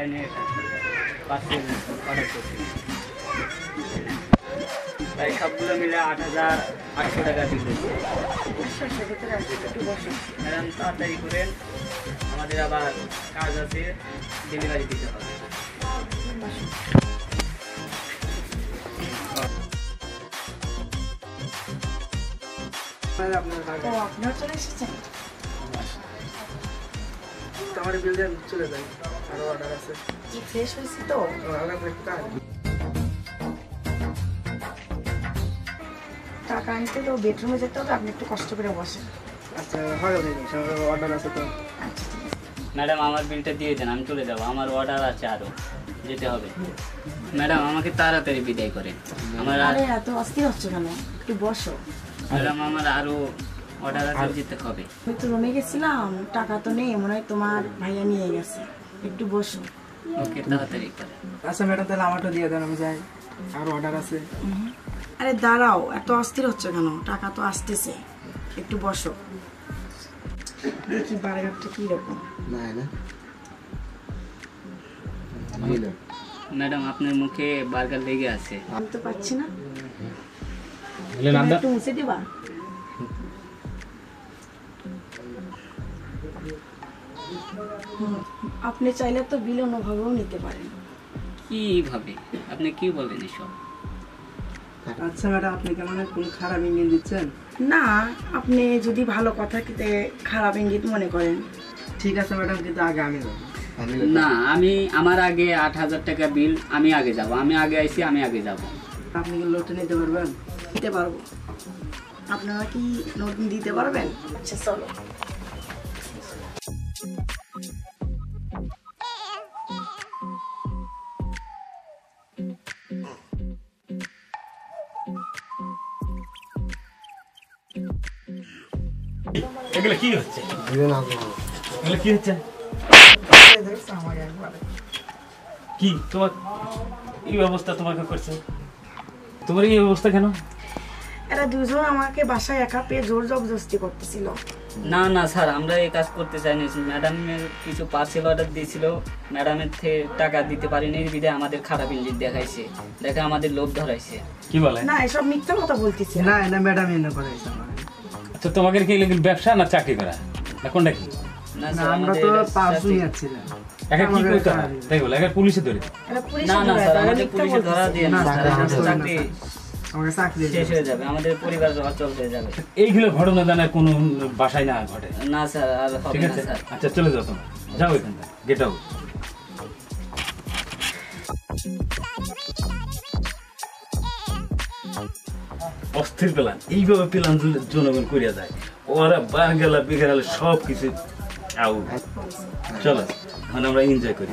অনলাইনে parcel order করছি। তাই সবগুলো মিলে ৮,৮০০ টাকা বিল হচ্ছে। ম্যাডাম তাড়াতাড়ি করেন, আমাদের আবার কাজ আছে, ডেলিভারি দিতে হবে। আপনারা চলে এসেছেন? আমার বিল দেন, চলে যাই, আরো অর্ডার আছে। কি ফ্রেশ হয়েছে তো? টাকা আনতে তো বেডরুমে যেতে হবে, আপনি একটু কষ্ট করে বসেন। আচ্ছা হবে, অর্ডার আছে তো। আচ্ছা ঠিক আছে। ম্যাডাম আমার বিলটা দিয়ে দেন, আমি চলে যাবো, আমার অর্ডার আছে, আরও যেতে হবে। ম্যাডাম আমাকে তাড়াতাড়ি বিদায় করেন, আমার আরে এত অস্থির হচ্ছে কেন? একটু বসো। ম্যাডাম আমার আরও অর্ডার আছে, যেতে হবে। আমি তো রুমে গেছিলাম, টাকা তো নেই, মনে হয় তোমার ভাইয়া নিয়ে গেছে। একটু বসো। ওকে, তাড়াতাড়ি করেন। আচ্ছা ম্যাডাম, তাহলে আমারটা দিয়ে দেন, আমি যাই, আরো অর্ডার আছে। আরে দাঁড়াও, এত অস্থির হচ্ছে কেন? টাকা তো আসতেছে, একটু বসো। দেখি বার্গারটা কি রকম। ম্যাডাম আপনার মুখে বার্গার লেগে আছে। আমি তো পাচ্ছি না, একটু মুছে দিবা? আপনি চাইলে তো বিল অন্যভাবেও নিতে পারেন। কিভাবে? আপনি কি বলেন এসব? আচ্ছা ম্যাডাম, আপনি কেমন কোন খারাপ ইঞ্জিন দিচ্ছেন? না, আপনি যদি ভালো কথা খেতে খারাপ ইঙ্গিত মনে করেন। ঠিক আছে ম্যাডাম, কিন্তু আগে আমি যাবো। না, আমার আগে ৮,০০০ টাকা বিল, আমি আগে যাব, আমি আগে আইছি, আমি আগে যাব। আপনি কি লোডটা নিতে পারবেন? দিতে পারবো। আপনারা কি নোট দিতে পারবেন? আচ্ছা চলো। এগুলো কি হচ্ছে? এগুলো কি হচ্ছে? কি তোমার এই অবস্থা তোমাকে করছে? তোমার এই অবস্থা কেন? এরা দুজন আমাকে বাসায় একা পেয়ে জোর জবরদস্তি করতেছিল। না না স্যার, আমরা এই কাজ করতে চাইনি। ম্যাডামের কিছু পার্সেল অর্ডার দিয়েছিল, ম্যাডামের থেকে টাকা দিতে পারিনি, বিধায় আমাদের খারাপ ইঞ্জিন দেখাইছে, দেখে আমাদের লোভ ধরাইছে। কি বলে? না, এসব মিথ্যা কথা বলতেছে। না না ম্যাডাম, এনে করাইছে আমার। আচ্ছা, তোমাকে কি ব্যবসা না চাকরি করা না কোনটা কি? না না, স্যার, আমরা আমাদের তো পাঁচ চাকরি- জনই আছিলাম। একা কি করতে হয় তাই বলে? একা পুলিশে ধরে দিই। এরা পুলিশে না না ধরে স্যার, এরা আমাদের মিথ্যা পুলিশে ধরা বলতেছে। দিয়ে না না, স্যার, স্যার, আমাদের আমাদের চাকরি আমাকে চাকরি শেষ হয়ে যাবে, আমাদের পরিবার অচল হয়ে যাবে। এইগুলো ঘটনা জানার কোনো বাসায় না ঘটে। না স্যার, আর হবে ঠিক না আছে, স্যার। আচ্ছা চলে যাও, তোমরা যাও এখান থেকে, গেট আউট। অস্থির প্ল্যান, এইভাবে প্ল্যান জনগণ করিয়া যায়, ওরা বার গেলা বেগেরালে সব কিছু আউট। চলো মানে আমরা এনজয় করি।